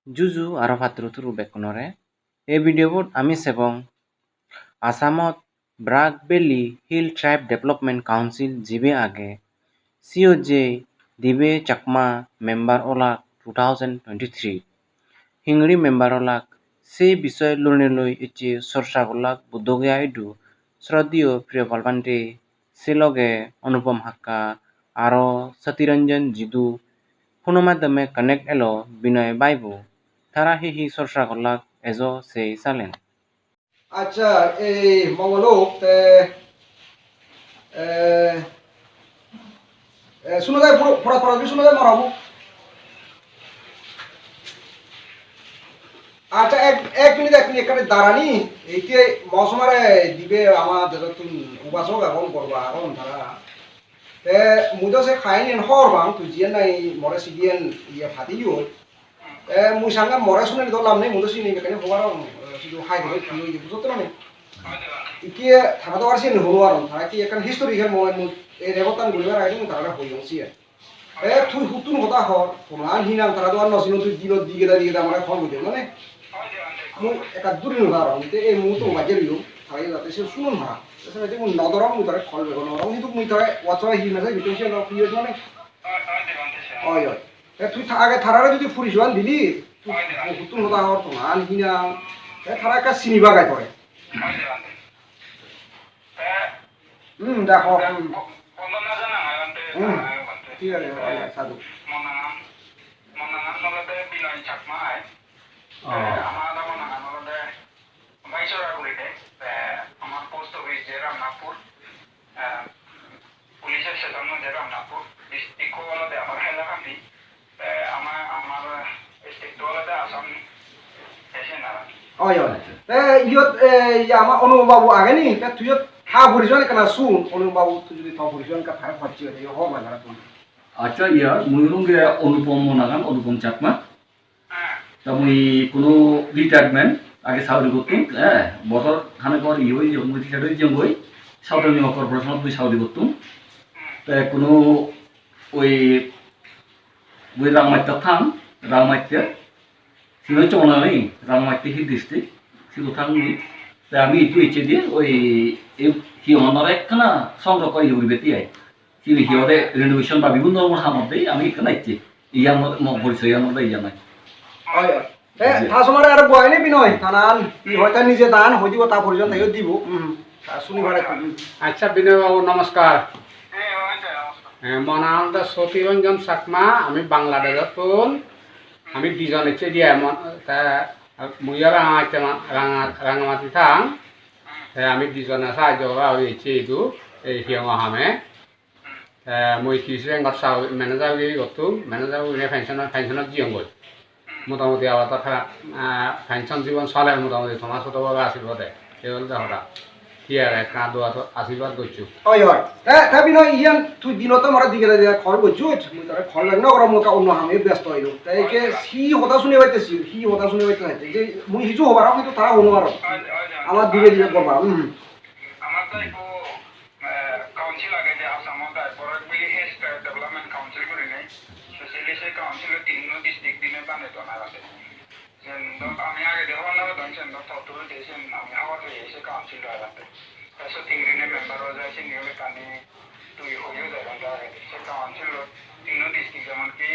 जुजु आरो भाद्रथुरु बेकनरे এই ভিডিঅ'ত আমি সেবং আসামত ব্ৰাক ভেলি হিল ট্ৰাইব ডেভেলপমেন্ট কাউন্সিল জিবে আগে সিওজে দিবে চাকমা মেম্বার ওলাক 2023 হিংৰি মেম্বার ওলাক সেই বিষয় লুনিলৈ ইচি চৰ্চা গলাক বুদ্ধগে আইডু শ্ৰদ্ধীয় প্ৰিয় পালপান্তে সিলগে অনুপম হাক্কা আৰু সতীৰঞ্জন জিদু ফোনৰ মাধ্যমে কানেক্ট এলো বিনয় বাইবু তারা হি চর্চা করলাক এজো সেই চালেন আচ্ছা এই মঙ্গলক শুনে যায় পড়া পড়া শুনে যায় মরাবো আচ্ছা এক মিনিট এখানে দাঁড়ানি এইতে মৌসুমারে দিবে আমার তুমি উপাসক এখন করবা এখন তারা মুদো সে খাইনি হরবাং তুই জিয়ান নাই মরে সিডিয়ান ইয়ে ফাটিও মুই সাঙ্গা মরে শুনে ধরলাম নেই মুদো সিনি বেখানে হবার শুধু হাই ধরে কি হই বুঝতে না ইকে থানা তো আর সিন হলো আর থানা কি এখন হিস্টোরিক্যাল মোমেন্ট এই রেবতান গুলিবার আইডি তারা হইছি তুই হুতুন কথা হর প্রমাণ হিনাম তারা তো আর নসিন তুই দিনত দিকে দিকে আমরা ফল বুঝে মানে মুই একা দূরে উদাহরণ এই মুহূর্তে মাঝে লিও তাই যাতে সে শুনুন না তাছাড়া মুই নদরম মুই তারে ফল বেগ নরম কিন্তু মুই তারে ওয়াচরা হি না ভিতরে সে না প্রিয় মানে ওই ওই তুই আগে থারারে যদি ফুরিশওয়ান দিলি তুই হুতুন কথা হর প্রমাণ হিনাম থারা একটা সিনিবা গায় পড়ে দেখো ঠিক আছে সাধু আমার পোস্ট অফিস যে রামনাথপুর পুলিশের সেজন যে রামনাথপুর ডিস্ট্রিক্ট হলতে আমার হেলাকান্দি আমার আমার ডিস্ট্রিক্ট হলতে আসাম এসে না ওই ওই ইয়ত আমার অনুবাবু আগে নি তুই থা পরিজন কেনা শুন অনুবাবু তুই যদি থা পরিজন কা থার খরচ হয়ে যায় হবে না তুমি আচ্ছা ইয়ার মুইরুঙ্গে অনুপম মনাগান অনুপম চাকমা তা মুই কোনো রিটায়ারমেন্ট আগে সাউদি করতুম বছর খানে পর ই হই মুই রিটায়ার্ড হই জঙ্গই সাউথ নিউ কর্পোরেশনত মুই সাউদি করতুম তা কোনো ওই মুই রাংমাইতে থাং রাংমাইতে সিমে চনালে রাংমাইতে হি ডিস্ট্রিক্ট সিগো থাং মুই তা আমি ইটু ইচ্ছে দিয়ে ওই হিওনার একখানা সংগ্রহ করে ইউরি বেতি আই সিবি হিওরে রেনোভেশন বা বিভিন্ন ধরনের হামতে আমি এখানে ইচ্ছে ইয়ার পরিচয় আমার ইয়া নাই ওই ওই থা সময় আর বয়নি বিনয় থানান হয়তো নিজে দান হই দিব তা পরিজন তাইও দিব শুনিবারে আচ্ছা বিনয় বাবু নমস্কার মোৰ নাম সতীৰঞ্জন চাকমা আমি বাংলাদেশত আমি দুজন এসে দিয়ে মই রাঙামাটি থাং আমি দুজনে সাহায্য করা হয়েছে এইটো এই সিংহামে মই কিছু বেংকত মেনেজাৰ করতুম মেনেজাৰ পেনশনত জিয়ং গৈ মোটামুটি আবার তার পেনশন জীবন চলে মোটামুটি তোমার ছোটভাবে আশীর্বাদ এই হল দেখা কি আর একটা দোয়া তো আশীর্বাদ করছো ওই ওই তা বিনয় ইয়ান তুই দিনত মরা দিকে খর করছো মুই তারে খর লাগ না করা মোকা অন্য আমি ব্যস্ত হইলো তাই কে সি হতা শুনে পাইতেছি হি হতা শুনে পাইতে যে মুই হিজু হবার কিন্তু তারা হনো আর আমার দিকে দিকে করবা আমার তো একটু কাউন্সিল আগে যে আসামত বরাকবেলি হেলথ ডেভেলপমেন্ট কাউন্সিল করে নাই স্পেশালি সেই কাউন্সিলের তিন ডিস্ট্রিক্ট দিনে বানে তো না আছে আমি আগে দেখো না দনছেন ততগুলো দিয়েছেন আমি হাওয়া তো এসে কাউন্সিল আছে এসে তিনদিনের মেম্বার হয়ে যায় সিঙ্গেল কানে তুই হয়েও যায় সে কাউন্সিল তিন ডিস্ট্রিক্ট যেমন কি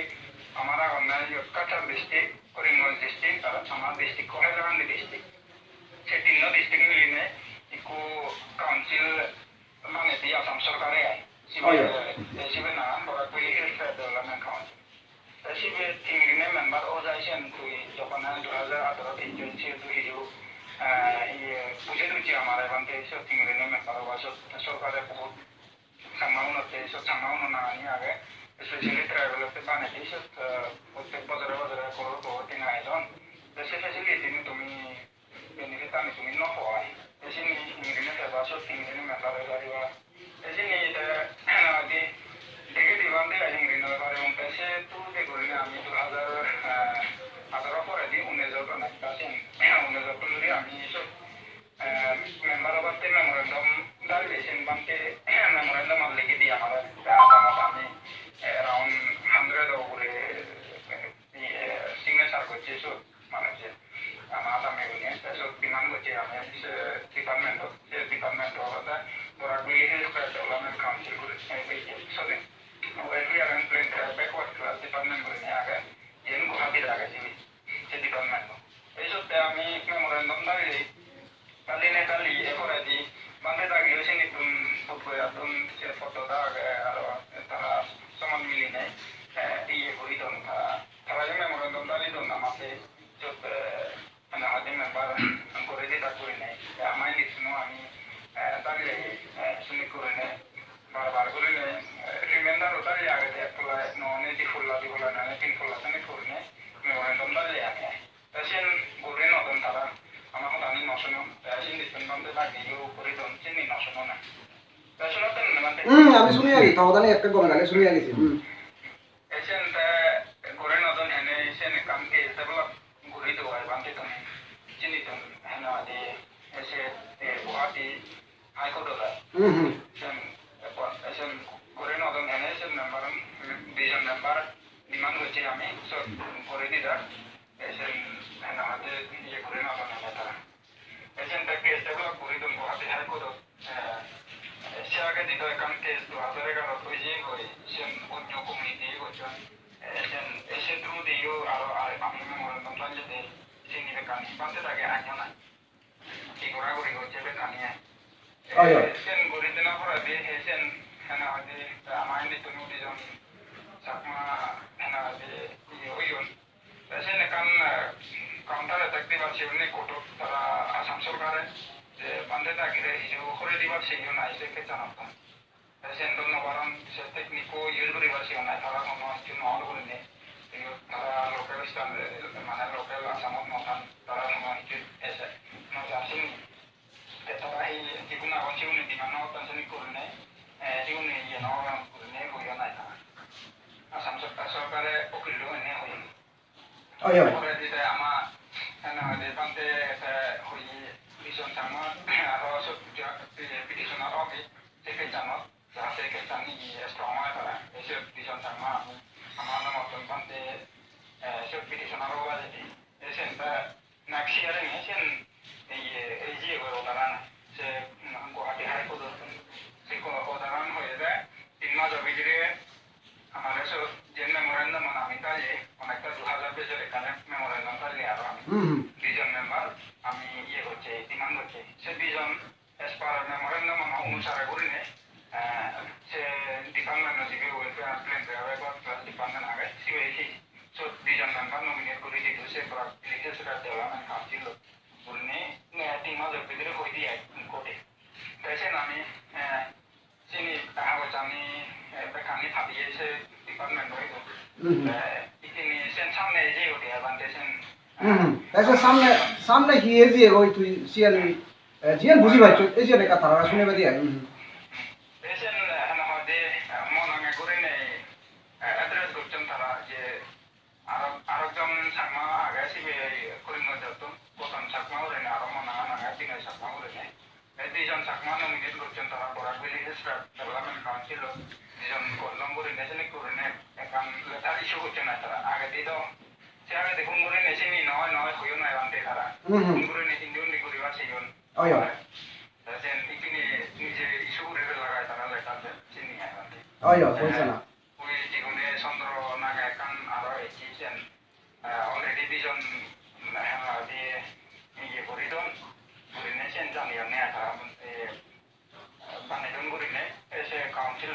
আমার অন্যান্য কাছাড় ডিস্ট্রিক্ট করিমগঞ্জ ডিস্ট্রিক্ট আর আমার ডিস্ট্রিক্ট হাইলাকান্দি ডিস্ট্রিক্ট সে তিন ডিস্ট্রিক্ট মিলিয়ে ইকো কাউন্সিল মানে দিয়ে আসাম সরকারে আয় শিবে না বরাকবেলি হেলথ ডেভেলপমেন্ট কাউন্সিল শিবে তিনদিনের মেম্বার ও যাইছেন তুই যখন 2018 তিনজন তুই বুঝে দিচ্ছি আমার এবং এইসব তিনদিনের মেম্বার হওয়া সরকারের বহুত সাংমাউনতে এইসব সাংমাউন না আনি আগে স্পেশালি ট্রাইবেলতে বানাই এইসব প্রত্যেক বছরে বছরে করো বহুত দিন আয়োজন সে ফেসিলিটি তুমি বেনিফিট আনি তুমি নয় এসে তিনদিনে সেবা সব তিনদিনের মেম্বার হয়ে যাবা এসে নিয়ে দেখে দিবান দিয়ে তিনদিন এবারে সে তুই দেখলি আমি 2018 পরে দিই 19 আছেন 19 আমি সব মেম্বার হবার মেমোরেন্ডাম দাঁড়িয়েছেন বানকে মেমোরেন্ডাম লিখে দিই আমার আমি অ্যারাউন্ড 100 উপরে সিগনেচার আর করছে সব মানুষে আমার দামে গুনে সব ডিমান্ড করছে আমি ডিপার্টমেন্ট সে ডিপার্টমেন্ট হওয়াটা বরাকবিলি হেলথ ডেভেলপমেন্ট কাউন্সিল করে সরি ওয়েলফি আর প্লেন ব্যাকওয়ার্ড ক্লাস ডিপার্টমেন্ট করে আগে যেন গুয়াহাটির আগে সে ডিপার্টমেন্ট এইসব আমি মেমোরেন্ডাম দাঁড়িয়ে কালি নে কালি এরপরে দি বান্ধে দাঁড়িয়ে সে নিতুন ফুটবল সে ফটো দাগে আর তারা সমান মিলি নেই ইয়ে করি দন তারা যে মেমোরেন্ডাম দাঁড়িয়ে দন আমাকে সব মানে হাতে মেম্বার করে দিয়ে তা করে নেই আমায় লিখুন আমি দাঁড়িয়ে শুনে করে নেই বারবার করে নেই রিমাইন্ডার দাঁড়িয়ে আগে একলা ননে দি ফুল্লা দি ফুল্লা নয় 3 ফুল্লা তানে করে নেই মেমোরেন্ডাম দাঁড়িয়ে আগে সেন গড়ে নতুন তারা আমার কথা আমি নশনো সেন দিচ্ছেন বান্ধে দাঁড়িয়ে করে দন চিনি নশনো না নশনো না মানে আমি শুনি আগে তাও জানি একটা গমে লাগে শুনি আগেছি এসেন গড়ে নতুন হেনে সেন কামকে ডেভেলপ ঘুরি দেওয়া বান্ধে তুমি চিনি তুমি হেনে আদি এসে গুয়াহাটি হাইকোর্ট সেন এসেন গড়ে নতুন হেনে Sen member division member demand হচ্ছে আমি সব করে দিদার এসেন হেনে হাতে ইয়ে করে নতুন হেনে তারা এসেন কেস ডেভেলপ ঘুরি দেন গুয়াহাটি হাইকোর্ট সে আগে দিত এখন কেস 2011 তৈরি হয়ে সেন অন্য কমিটি করছেন এসেন এসে থ্রু দিয়েও আরো আমি মেমোরেন্ডাম যদি চিনি বেকানি বান্ধে থাকে আগে না কি ঘোরাঘুরি হচ্ছে বেকানিয়ে সেন ঘুরি দিনা পরে দিয়ে হেসেন হেনা হতে আমার নিতুন দুজন চাকমা হেনা হতে ইয়ে হইন সেন এখন কাউন্টারে থাকতে পারছে এমনি কোর্ট তারা আসাম সরকারে যে বান্ধে থাকিলে হিসেবে করে দিবার সেই নাই সেকে জানাতাম সেন ধন্যবাদ সে টেকনিকও ইউজ করিবার সেই নাই তারা কোনো কিছু নহল করে নেই তারা লোকেল মানে লোকেল আসামত নথান তারা কোনো কিছু এসে নজাসিনি তারা এই যিকোনো আগত সিউনি ডিমান্ড পেঞ্চনি করে নেই সিউনি ইয়ে নহল করে নেই হইয়া নাই তারা আসাম সরকারে উকিল এনে হইনি পরে দিতে আমার এনে হইতে বান্ধে হই পিটিশন থামা আর সব পিটিশনার হবে সেকে জানো যাতে কে জানি স্ট্রং হয় তারা এসে পিটিশন থামা আমার মতন বান্ধে সব পিটিশনার হওয়া যেটি এসেন নেক্সট ইয়ারে এসেন এই যে উদাহরণ সে গুয়াহাটি হাইকোর্ট সে উদাহরণ হয়ে যায় 3 মাসের ভিতরে আমার সব যে মেমোরেন্ডাম আমি তাই অনেকটা 2000 পেজের এখানে মেমোরেন্ডাম তাই আর আমি দুজন মেম্বার আমি ইয়ে করছে ডিমান্ড করছে সে দুজন এস পার মেমোরেন্ডাম অনুসারে করে নে সে ডিপার্টমেন্ট দিকে ওয়েলফেয়ার প্লেন ডিপার্টমেন্ট আগে সিওএসি সব দুজন মেম্বার নমিনেট করে দিয়েছে সে লিখেছিল ডেভেলপমেন্ট কাউন্সিল করে নে 3 মাসের ভিতরে হয়ে দিয়ে কোর্টে তাইছেন আমি চিনি কাগজ আমি বেখানি ভাবিয়েছে ডিপার্টমেন্ট হইব ইতিনি সেন সামনে যে ওটি অ্যাডভান্টেশন এসে সামনে সামনে কি এই যে ওই তুই সিএল জিএন বুঝি পাচ্ছ এই যে লেখা তারা শুনে বাদি এসেন হ্যাঁ হদে মনে করে নেই অ্যাড্রেস করছেন তারা যে আরেকজন সাকমা আগে সিবে করিম যত প্রথম সাকমা হলে না আরো মনে হয় তিন সাকমা হলে নেই এই দুজন সাকমা নমিনেট করছেন তারা বরাকবিলি হেলথ ডেভেলপমেন্ট কাউন্সিল দুজন কলম করে নেছেন করে নে এখন লেটার ইস্যু করছে না তারা আগে দিয়ে দাও সে আগে দেখুন করে নেছে নি নয় হইও না বানতে তারা করে নে ইন্ডিয়ান লিগুরিবার সেইজন সেন ইকিনি নিজে ইস্যু করে লাগায় তারা লেটার চিনি হয় বানতে বলছে না ওই জীবনে চন্দ্র নাগা এখন আরো এসেছেন অলরেডি দুজন দিয়ে ইয়ে করে দন করে নেছেন জানিয়ে নেয় তারা বানিয়ে করে নেয় এসে কাউন্সিল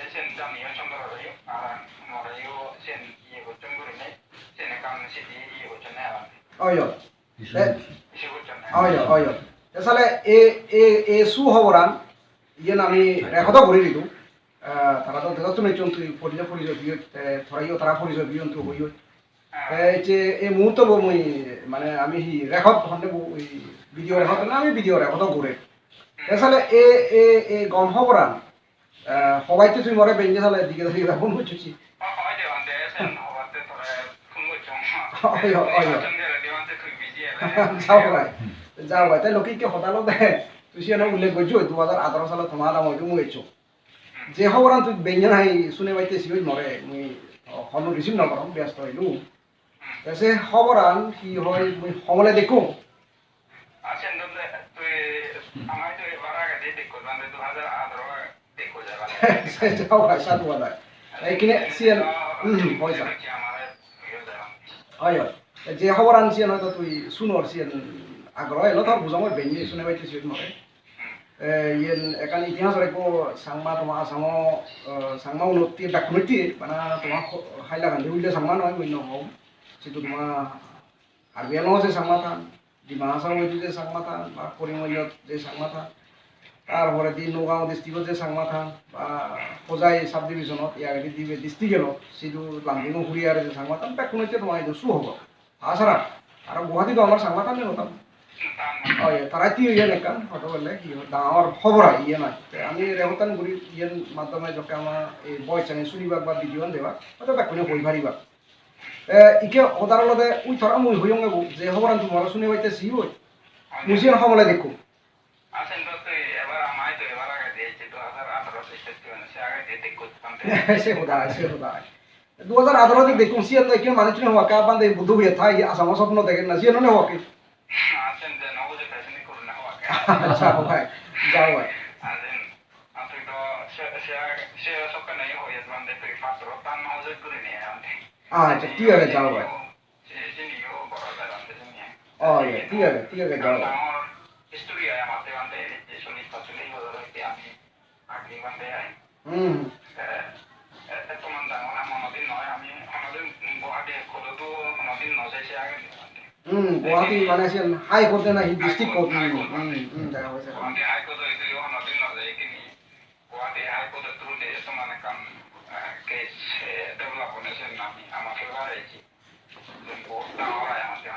এসেন জানিয়ে চন্দ্র রয়ে আর মরাইও সেন ইয়ে করছেন করে নেয় সেন এখন সিটি ইয়ে করছেন না ইস্যু করছেন না তাহলে এ সু হবরান ইয়ে আমি রেখত করে দিত তারা তো দেখতো না তুই পরিচয় দিয়ে থরাইও তারা পরিচয় দিয়ে তো হইও যে এই মুহূর্তে মই মানে আমি রেকর্ড হন্ডে ওই ভিডিও রেকর্ড না আমি ভিডিও রেকর্ড করে তাহলে এ গম হবরান সবাইতে তুই মরে বেঞ্জে তাহলে দিকে দিকে ফোন করছিস যাও ভাই তাই লোকে হতালো দে তুই সে উল্লেখ করছো 2018 সালে তোমার দাম হইতো মুই যে খবরান তুই বেঞ্জন হাই শুনে পাইতেছি ওই মরে মুই ফোন রিসিভ নকরম ব্যস্ত হইলু সে খবরান কি হয় মুই সমলে দেখো আছেন তুই আমার তো এবার আগে দিয়ে দেখো মানে 2018 দেখো যাবা সেটাও হয় সাধু বাদায় এইখানে সিএন পয়সা আমার ইয়ে যাবা হয় যে খবর আনছিয়েন হয়তো তুই শুনোর সিএন আগ্রহ এলো তো বুঝামর বেঞ্জি শুনে পাইতেছি নরে ইয়েন একান ইতিহাস রেখো সাংমা তোমা আসামো সাংমা উন্নতি ডাকুনতি মানে তোমা হাইলা গান্ধী উইলে সাংমা নয় মুই নহও সেটু তোমা আরবিয়ানো যে সাংমা থান ডিমা হাসাও যে সাংমা থান বা করিমগঞ্জত যে সাংমা থান তারপরে দি নগাঁও ডিস্ট্রিক্টত যে সাংমা থান বা হোজাই সাব ডিভিশনত ইয়ার দিবে ডিস্ট্রিক্ট এলো সেটু লামডিং হুরিয়ার যে সাংমা থান ডাকুনতি তোমা এটা সু হবো আসারা আর গুয়াহাটি তো আমার সাংমা থান নতাম তারা কি ইয়ে নেকান হয়তো বললে কি ডাঙর খবর ইয়ে নাই আমি রেহতান গুড়ি ইয়ের মাধ্যমে যখন আমার এই বয়স আমি শুনিবাক বা ভিডিও দেবা হয়তো ডাকুনে বই ভারিবা ইকে অদারলতে উই থরা মুই হইয়ং যে খবর তোমার শুনে পাইতেছি ওই মুসিয়ান খবরে দেখো আছেন তো তুই এবার আমায় তো এবার আগে দিয়েছি 2018 থেকে সে আগে দিয়ে দেখো সে খোদা 2018 দেখুন সিয়ান তো এখানে মানুষ হওয়া কা বান্দে বুদ্ধ হয়ে থাই আসাম স্বপ্ন দেখেন না সিয়ান হওয়া কি আছেন যে নবজে ফ্যাশনই করুন না হওয়া আচ্ছা ভাই যাও ভাই আছেন তুই তো সে সবকে নাই হয়ে মানে তুই পাত্র তার নজর করে নিয়ে আমি আচ্ছা ঠিক আছে যাও ভাই সে নিও বড় যায় আমি নিয়ে ঠিক আছে যাও আমার হিস্টোরি আছে আমাদের মানে যে শুনি পাচ্ছি বড় হইতে আমি আগে মানে হুম তোমার দাম আমাদের নয় আমি আমাদের গুয়াহাটি কত আমাদের নজর সে আগে গুয়াহাটি মানে আছে হাই কোর্টে না ডিস্ট্রিক্ট কোর্ট দেখা হয়েছে গুয়াহাটি হাইকোর্ট হইতে আমাদের নজর এখানে গুয়াহাটি হাইকোর্টের থ্রুতে তোমার কাম কেস ডেভেলপ হয়েছে আমি আমাকে বাড়াইছি বহুত ডাঙর হয় আমাদের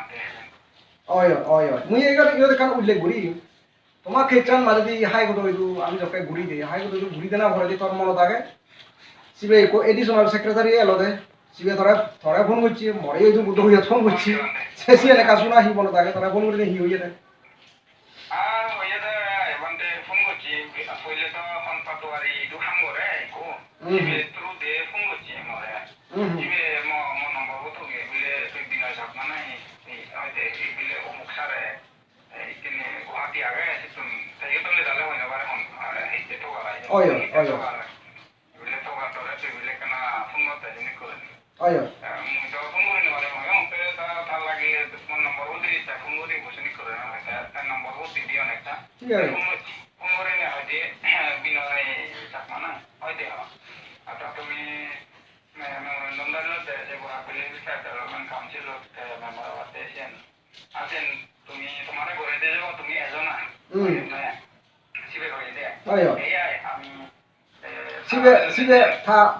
অয় মুই এগার ইয়ে কান উল্লেখ করি তোমার ক্ষেত্রান মাঝে দি হাই কোর্ট হইতু আমি যখন ঘুরি দিই হাই কোর্ট ঘুরি দেনা ভরে দি তোর মনে থাকে সিবে এডিশনাল সেক্রেটারি এলো দে সিবে থরে ফোন করছি মরে হইতু বুদ্ধ হইয়া ফোন করছি শেষি এনে কাজুনা হি মনে থাকে তোরা ফোন করে হি হইয়ে দেয় আর হইয়া দে এবারে ফোন করছি পहिले তো ফোন পাতোয়ারি ইদু হাম করে কো সিবে থ্রুতে ফোন করছি মরে সিবে মো নম্বর হতো গে বলে তুই দিন সাপনা নাই হইতে বলে অমুক সারে এইখানে গুয়াহাটি আগে তুমি তাই তো le dale হয় না বারে হন এইতে তো গলাই বলে তো গাতরে তুই বলে কেন ফোন করতে জিনি করে অয় মুই তো ফোন করে নেবারে হয় ওতে তা লাগে ফোন নম্বর হতে তা ফোন করে বসনি করে না তার নম্বর হতে দিও না একটা ঠিক আছে ফোন করে না হইতে বিনয় চাকমা না হইতে আর তুমি নন্দনতে যে গুয়াহাটি ডেভেলপমেন্ট কাউন্সিল মেম্বার আছেন তুমি তোমার ঘরে দিয়ে যাবো তুমি এজন সিবে হয়ে দে আমি সিবে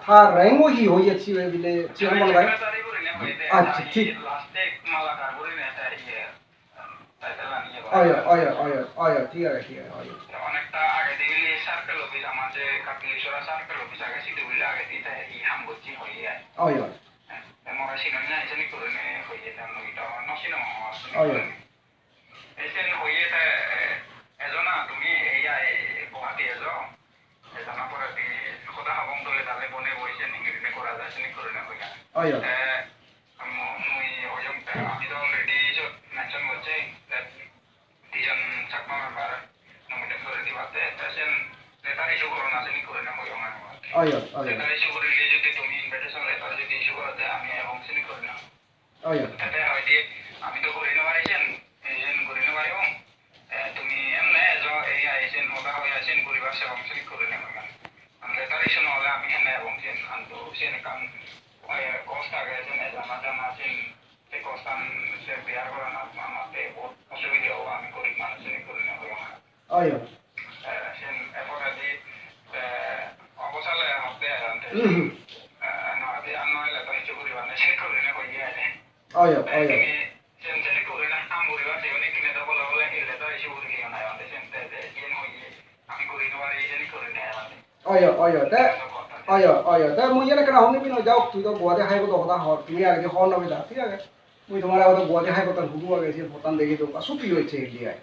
থা রেঙ্গো হি হইয়া সিবে বিলে চিরম বল ভাই আচ্ছা ঠিক লাস্টে মালা কার করে না এটা টাইটেল আনিয়ে অয় ঠিক আছে অনেকটা আগে দিলে সার্কেল অফিস আমার যে কাটলিশরা সার্কেল অফিস আগে সিটি বলে আগে দিতে এই হাম করছি হয়ে অয় মরা সিননি না এসে করে নে হয়ে যেতাম নইটা নসিনো এসে হয়ে তা এজনা তুমি এই গুয়াহাটি এজো এজনা পরে কথা হবং দলে তালে বনে বইছে নিংরিনে করা যায় সিনি করে না হইয়া অয় মুই হইম আমি তো অলরেডি মেনশন করছি তিজন চাকমা মেম্বার নমিনেট করে দিবাতে পেশেন লেটার ইস্যু করো না সিনি করে না হইম অয় লেটার ইস্যু করিলে যদি তুমি ইনভিটেশন লেটার যদি ইস্যু করতে আমি এবং সিনি করে না তাতে হয়তো আমি তো করে নেবার আইছেন এজেন করে নেবার এবং তুমি এমনি এই আইছেন ওটা হয়ে আছেন পরিবার সেবা সিনি করে নেবার লেটার ইস্যু নহলে আমি এনে এবং সিন আনতো সিন কাম কষ্ট আগে আছেন জানা আছেন সেই কষ্টান সে বিয়ার করা না আমাতে বহুত অসুবিধা হবো আমি গরিব মানুষ সিনি করে নেব অয় সেন এরপরে দি অবসালে হতে নহলে আনয় লেটার ইস্যু করিবা না সিনি করে নেব হইয়া অয় সেন সিনি করে না কাম করিবা সেগুলি কিনে দেব বলে লেটার ইস্যু করি না আমাদের সেন যেন হইয়ে আমি করি নেবার এই সিনি করে নেয় আমাদের অয় তা মুই এনে কেন হনি বিনো যাও তুই তো গুয়াহাটি হাই কোর্ট কথা হর তুমি আগে হর নবে যা ঠিক আছে মুই তোমার আগে গুয়াহাটি হাই কোর্ট হুদু আগে সে ভোটান দেখি তো সুপি হয়েছে এলিয়ায়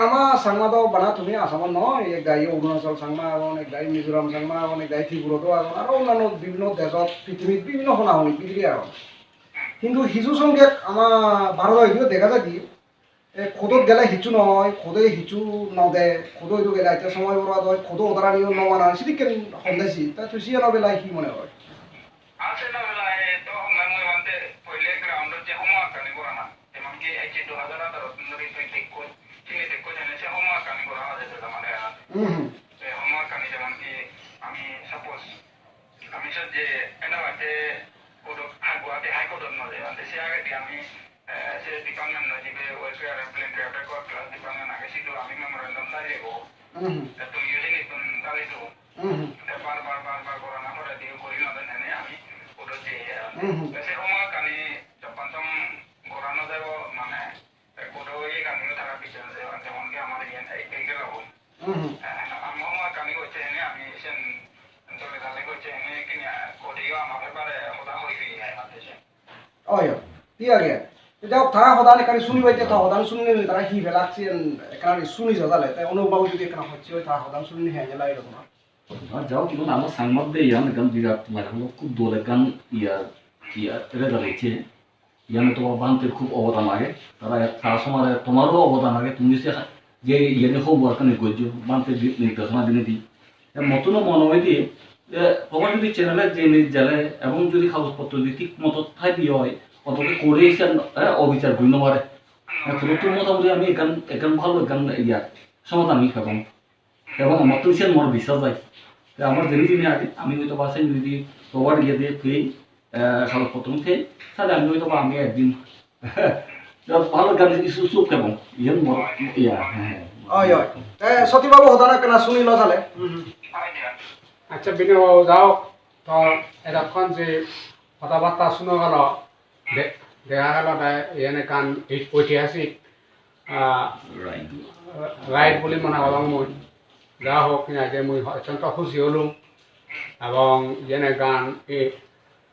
আমার সাংমা তো বানা তুমি আসামত নয় এক গাই অরুণাচল সাংমা আগন এক গাই মিজোরাম সাংমা আগন এক গাই ত্রিপুরাতো আগন আর অন্যান্য বিভিন্ন দেশত পৃথিবীত বিভিন্ন শোনা শুনি পৃথিবী আগন কিন্তু হিচু সঙ্গে আমার ভারত হয়তো দেখা যায় কি খোদত গেলে হিচু নয় খোদে হিচু নদে খোদো হয়তো গেলে একটা সময় বড় হয় খোদো ওদারা নিয়ে নমানা সেদিকে সন্দেশি তা তুই সিয়া নবেলায় কি মনে হয় আছে না বেলায় তো মই বলতে পहिले গ্রাউন্ডত যে হোমওয়ার্ক কানি করা না এমনকি এই যে 2018 ধরে তুই দেখো চিনি দেখো জানে সে হোমওয়ার্ক কানি করা হয় যেটা মানে হুম হোমওয়ার্ক কানি যেমন কি আমি সাপোজ আমি সব যে এটা বাদে কোড গুয়াহাটি হাইকোর্টত নয় মানে সে আগে দিয়ে আমি সে ডিপার্টমেন্ট নয় যে welfare employment craft class department আগে ছিল আমি মেমোরেন্ডাম দাঁড়িয়ে গো তুমি ইউজিং ইট দাঁড়িয়ে তো বারবার করা না করে দিয়ে করি না জানে আমি ওটা যে সে হোমওয়ার্ক আমি পঞ্চম ঘোরানো যাব মানে কোড ইয়ে কানিও থাকা পিছনে যেমন কি আমার ইয়ে এই গেল আমি হোমওয়ার্ক আমি করছে এনে আমি সেন দলে দলে করছে এনে কিনে কোডিও আমার ব্যাপারে হতা হইবি আছে অয় ঠিক আছে যাও তারা হদানে কারি শুনি বাইতে তা হদান শুনি তারা হি বেলাচ্ছি এখানে শুনি যালে তাই অনুবাবু যদি এখানে হচ্ছে তারা হদান শুনি হ্যাঁ জেলা এরকম jauh kita nama sangat deh ya, kan juga macam lu kudu kan ya reda leceh, yang itu bantu kup awatan lagi, karena ya salah sama ada tomaru awatan lagi, tulis ya je ini homework kan itu bantu di nih sama di nih, ya motor no mana itu ya pokoknya di channel je nih jalan, emang jadi harus foto di tik motor thai bioi, atau di Korea obicar gue nomor, ya terus motor dia kami kan ভালো kan ya সমাধান নি খাবো এবং আমার তো সেন মোর বিশ্বাস আছে আমার জিনিস আমি হয়তো বাসে যদি প্রোভাইড গিয়ে দিয়ে ফ্রি খাবার প্রথম খেয়ে তাহলে আমি হয়তো আমি একদিন ভালো গান কিছু চুপ খাবো ইয়ে মোর ইয়া হ্যাঁ অয় অয় সতীবাবু হদানা কেনা শুনি ল তাহলে আচ্ছা বিনয় যাও তো এতক্ষণ যে কথাবার্তা শুনে গেল দেখা গেল এনে কান ঐতিহাসিক রাইড বলে মনে করলাম মই যা হোক কিনা যে মই অত্যন্ত খুশি হলুম এবং যেনে গান এই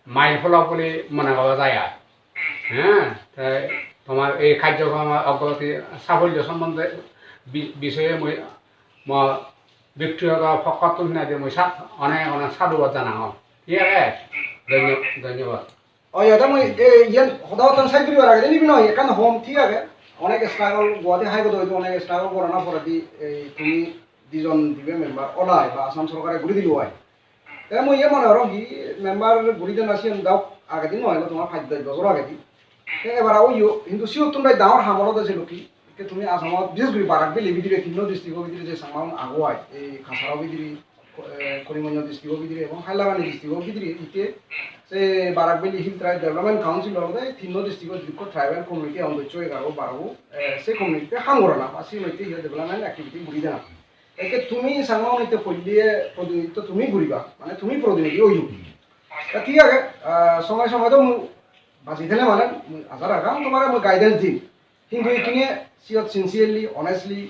মাইল ফলক বলে মনে করা যায় আর হ্যাঁ তাই তোমার এই কার্যক্রম অগ্রগতি সাফল্য সম্বন্ধে বিষয়ে মই ব্যক্তিগত ফকত না যে মই অনেক অনেক সাধুবাদ জানাও ঠিক আছে ধন্যবাদ অয় এটা মই ইয়ান হদাওতান সাইড করিবার আগে নিবি নয় এখানে হোম ঠিক আছে অনেক স্ট্রাগল গুয়াহাটি হাইকোর্ট হয়তো অনেক স্ট্রাগল করা না পরে তুমি দুজন দিবে মেম্বার ওলাই বা আসাম সরকারে ঘুরি দিল হয় তাই মই ইয়ে মনে হরো কি মেম্বার ঘুরি দেন আসি দাও আগে দিন নয় তোমার 5-10 বছর আগে দিন এবার ওইও কিন্তু সিও তুমি ডাঙর হামলত আছে লোকি তুমি আসামত বিশেষ করে বারাক বেলি ভিতরে তিন ডিস্ট্রিক্টর ভিতরে যে সামান আগুয়ায় এই খাসারাও ভিতরে করিমগঞ্জ ডিস্ট্রিক্টর ভিতরে এবং হাইলাকান্দি ডিস্ট্রিক্টর ভিতরে ইতে সে বারাক বেলি হিল ট্রাইব ডেভেলপমেন্ট কাউন্সিল হলে তিন ডিস্ট্রিক্টর যুক্ত ট্রাইবাল কমিউনিটি অন্তর্য 11-12 সে কমিউনিটিতে হাঙ্গরা না বা সে নৈতে ডেভেলপমেন্ট অ্যাক্টিভিটি ঘুরি দেনা একে তুমি সাংমা নৈতে পল্লিয়ে প্রতিনিধিত্ব তুমি ঘুরিবা মানে তুমি প্রতিনিধি ওই ঠিক আছে সময় সময় তো বাঁচি থাকলে মানে আশা রাখাম তোমার গাইডেন্স দিন কিন্তু এইখিনি সিয়ত সিনসিয়ারলি অনেস্টলি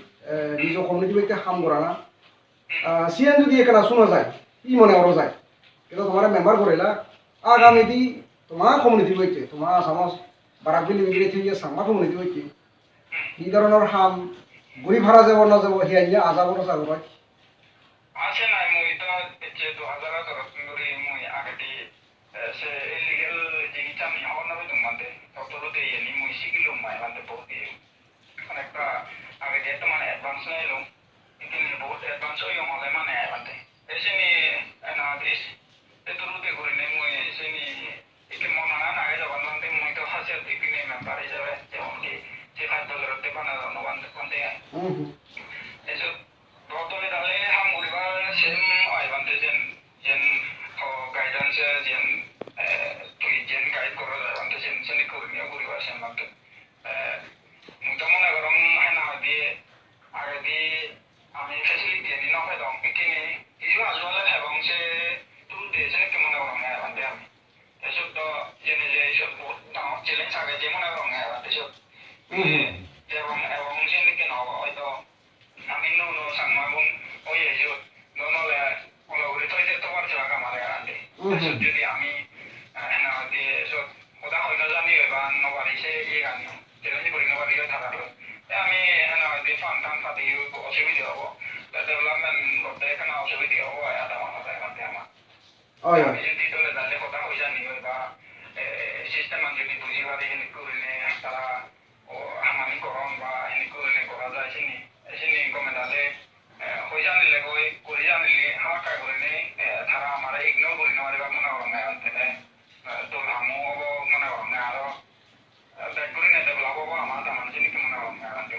নিজ কমিউনিটি বইতে হাম করা না সিয়ান যদি এখানে শোনা যায় কি মনে করা যায় কিন্তু তোমার মেম্বার করিলা আগামী দি তোমার কমিউনিটি বইতে তোমার আসামত বারাকবিলি বিগড়ে থেকে সাংমা কমিউনিটি বইতে এই ধরনের হাম ঘুরি ভাড়া যাব না যাব হিয়াইয়া আজাব না যাব আছে না মই তো যে 2018 ধরে মই আগেটি সে ইলিগাল জিনিস আমি হওয়ার নামে তোমাদের ডক্টরতে এনি মই শিখিলো মাই মানে বহুত অনেকটা আগে যে তো মানে অ্যাডভান্স নিলাম কিন্তু বহুত অ্যাডভান্স হইও হলে মানে মানে এসেনি না দিস এতরুতে করে নেই মই এসেনি একে মনে না আগে যখন মানে মই তো হাসে দিপিনে মেম্বার হিসেবে যেমন কি যে খাদ্য করতে পানা নবান্তে কোনতে eso botole dale ham uribar sem aibante jen guidance jen tu jen guide kora aibante jen seni kurniya uribar sem bante mutamona gorong hena die agadi ami facility ni no he dong kini isu azwala habang se tu de seni kemona gorong aibante ami eso to jen je eso ta challenge age je mona gorong aibante eso এবং jen ke no hoito আমি no সাংমাগুন ওই এসো ননলে OLA তো এটা তো পারছে না কামারে আনতে যদি আমি না দিয়ে সব ওটা হয় না জানি বা নবারি সে এই গান চ্যালেঞ্জ করি নবারি থাকার আমি না দিয়ে ফান টান সাথে অসুবিধা হবো ডেভেলপমেন্ট করতে এখানে অসুবিধা হবো এটা মনে হয় কান্তে আমার আমি যদি তোলে দালে কথা হই জানি বা সিস্টেম যদি বুঝি পারে এনে করলে তারা হামানি করন বা এনে করলে করা যায় সিনি সিনি কমেন্টালে হয়ে জানিলে করে জানিলে হামাকা করে নেই তারা আমার ইগনোর করে নেওয়ার বা মনে করো না আনতে তোর হামু মনে করো না আরো ব্যাক করে নিয়ে ডেভেলপ হবো আমার তেমন জিনিস মনে করো না আনতে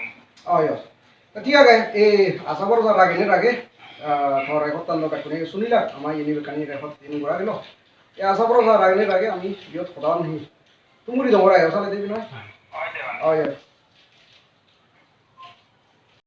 yes. ঠিক আছে এই আশা কৰো ৰাগে ধৰ ৰেকৰ্ড তান কাকুনে শুনিলা আমাৰ ইনি কানি ৰেকৰ্ড তিনি কৰা গেল এই আশা কৰো ৰাগে আমি বিয়ত সদায় নাহি তুমি দমৰা চালে দিবি নহয় হয় দেওয়া yes.